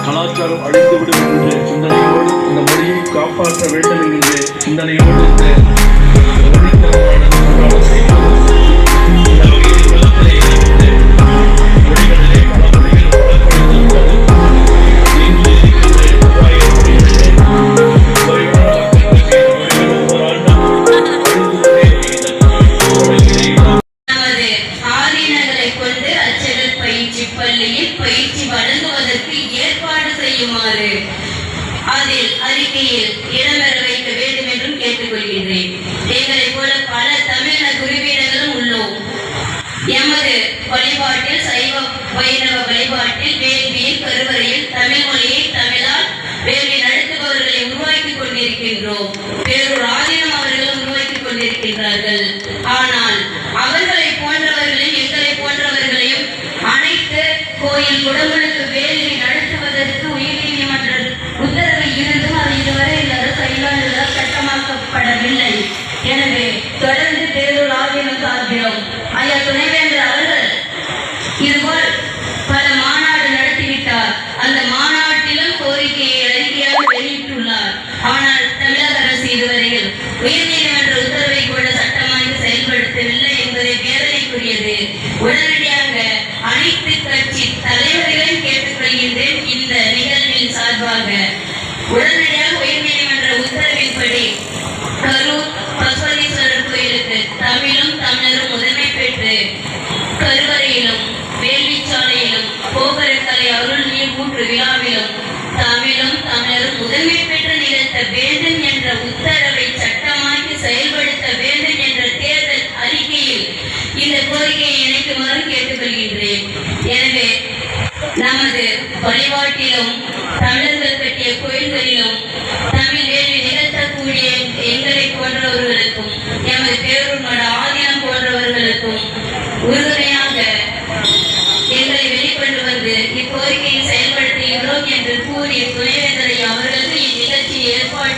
கலாச்சாரம் அழிந்துவிடும் என்ற சிந்தனையோடு இந்த மொழியை காப்பாற்ற வேண்டும் என்கின்ற சிந்தனையோடு பயிற்சி வழங்குவதற்கு ஏற்பாடு செய்யுமாறு அதில் அறிக்கையில் இடம்பெற வைக்க வேண்டும் என்றும் கேட்டுக்கொள்கின்றேன். எங்களை போல பல தமிழக குருவீரர்களும் உள்ளோம். எமது வழிபாட்டில் சைவ வைணவ வழிபாட்டில் வேள்வியில் கருவறையில் தமிழ் மொழியை தமிழால் வேள்வி நடத்துபவர்களை உருவாக்கி கொண்டிருக்கின்றோம். பேரூர் ஆதீனம் அவர்களும் உருவாக்கி கொண்டிருக்கின்றார்கள். ஆனால் அவர்களை போன்றவர்களையும் எங்களை போன்றவர்களையும் அனைத்து கோயில் குடங்களுக்கு வேள்வி நடத்துவதற்கு உயர்நீதிமன்ற உத்தரவு இருந்தும் அது இதுவரை இந்த அரசால் சட்டமாக்கப்படவில்லை. எனவே தொடர்ந்து பேரூர் ஆதீனம் சார்பிலும் ஐயா துணைவேந்தர் அவர்கள் இதுபோல் பல மாநாடு நடத்திவிட்டார். அந்த மாநாட்டிலும் கோரிக்கையை அறிக்கையாக வெளியிட்டுள்ளார். ஆனால் தமிழக அரசு இதுவரையில் உயர்நீதிமன்ற உத்தரவை கூட சட்டமாக செயல்படுத்தவில்லை என்பதை வேதனைக்குரியது. உடனடியாக அனைத்து கட்சி தலைவர்களையும் கேட்டுக்கொள்கின்றேன். இந்த நிகழ்வின் சார்பாக உடனடியாக உயர்நீதிமன்ற உத்தரவின்படி கரூர் பசுவதீஸ்வரர் கோயிலுக்கு தமிழும் தமிழரும் முதன்மை பெற்று கருவறையிலும் வேள்விச்சாலையிலும் கோபுரக்கலை அருள் நீர் ஊற்று விழாவிலும் தமிழும் தமிழரும் முதன்மை பெற்று நிகழ்த்த வேண்டும் என்ற உத்தரவை சட்டமாக்கி செயல்படுத்த வேண்டும் என்ற தேர்தல் அறிக்கையில் இந்த கோரிக்கையை இணைக்குமாறு கேட்டுக்கொள்கின்றேன். எனவே நமது வழிபாட்டிலும் தமிழர்கள் கட்டிய கோயில்களிலும் தமிழ் வேள்வி நிகழ்த்தக்கூடிய எங்களை போன்றவர்களுக்கும் எமது பேரூர் மட ஆதீனம் போன்றவர்களுக்கும் உறுதுணையாக எங்களை வெளிக்கொண்டு வந்து இக்கோரிக்கையை செயல்படுத்துகிறோம் என்று கூறிய துணைவேந்தரை அவர்களுக்கு இந்நிகழ்ச்சியை ஏற்பாடு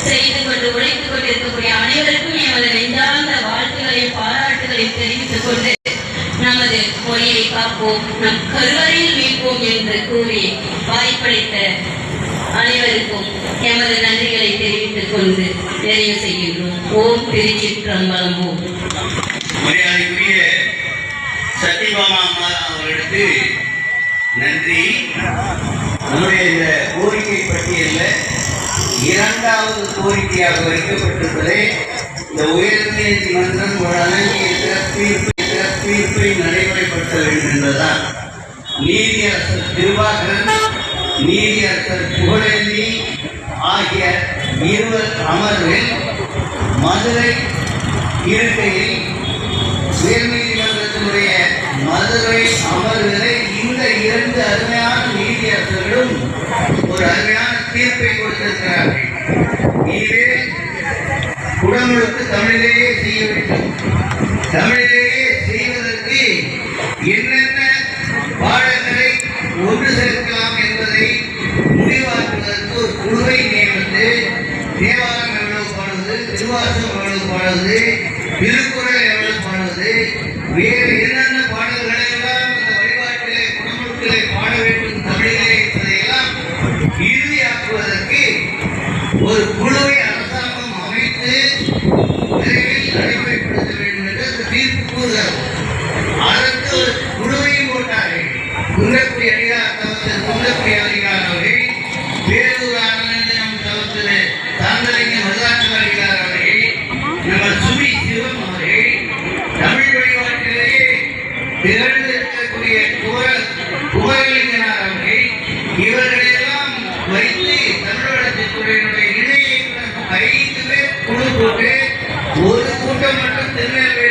செய்து கொண்டு உழைத்துக் கொண்டிருக்கக்கூடிய அனைவருக்கும் எமது நெஞ்சார்ந்த வாழ்த்துக்களையும் பாராட்டுகளையும் தெரிவித்துக் கொண்டு நமது மொழியை காப்போம், நம் கருவறையில் மீட்போம் என்று கூறி வாய்ப்பளித்த அனைவருக்கும் எமது நன்றிகளை தெரிவித்துக் கொண்டு நிறைவு செய்கின்றோம். ஓம் திருச்சிற்றம்பலம். ஓம். மரியாதைக்குரிய சத்யபாமா அம்மா அவர்களுக்கு நன்றி. நம்முடைய இந்த கோரிக்கை பட்டியலில் இரண்டாவது கோரிக்கையாக வைக்கப்பட்டிருப்பதை இந்த உயர்நீதிமன்றம் வழங்கிய தீர்ப்பை நடைமுறைப்படுத்த வேண்டும் என்பதுதான். நீதியரசர் திருவாகரன், நீதியரசர் புகழேந்தி ஆகிய இருவர் அமர்வில் மதுரை இருக்கையில் உயர்நீதிமன்றத்தினுடைய மதுரை அமர்வுகளை இந்த இரண்டு அருமையான நீதியரசர்களும் ஒரு அருமையான தீர்ப்பை கொடுத்திருக்கிறார்கள். இதுவே குடமுழுக்கு தமிழிலேயே செய்ய வேண்டும். தமிழிலேயே செய்வதற்கு என்னென்ன பாடங்களை ஒன்று சேர்க்கலாம் என்பதை முடிவாக்குவதற்கு ஒரு குழுவை நியமித்து தேவாரம் எவ்வளவு பாடுவது, திருவாசகம் எவ்வளவு பாடுவது, திருக்குறள் எவ்வளவு பாடுவது, வேறு என்னென்ன பாடல்களை எல்லாம் அந்த வழிபாட்டிலே குணநூல்களை பாட வேண்டும் தமிழிலே என்பதையெல்லாம் இறுதியாக்குவதற்கு ஒரு குழுவை அரசாங்கம் அமைத்து விரைவில் நடைமுறைப்படுத்த வேண்டும் என்று அந்த தீர்ப்பு கூறுகிறது. அதற்கு ஒரு குழுவையும் போட்டார்கள். குன்றக்குடி அடிகார் தவத்தில் குன்றக்குடி அடிகார் அவர்கள், வேலூர் ஆனந்தம் தவத்தில் தாந்தலிங்க மருதாற்றல் அடிகார் அவர்கள், நம்ம சுமி சிவம் அவர்கள், தமிழ் வழிபாட்டிலேயே திகழ்ந்து இருக்கக்கூடிய குமரலிங்கனார் அவர்கள், இவர்களெல்லாம் வைத்து தமிழ் வளர்ச்சித்துறையினுடைய இணையை 5 பேர் குழு போட்டு ஒரு கூட்டம் மட்டும் திருநெல்வேலி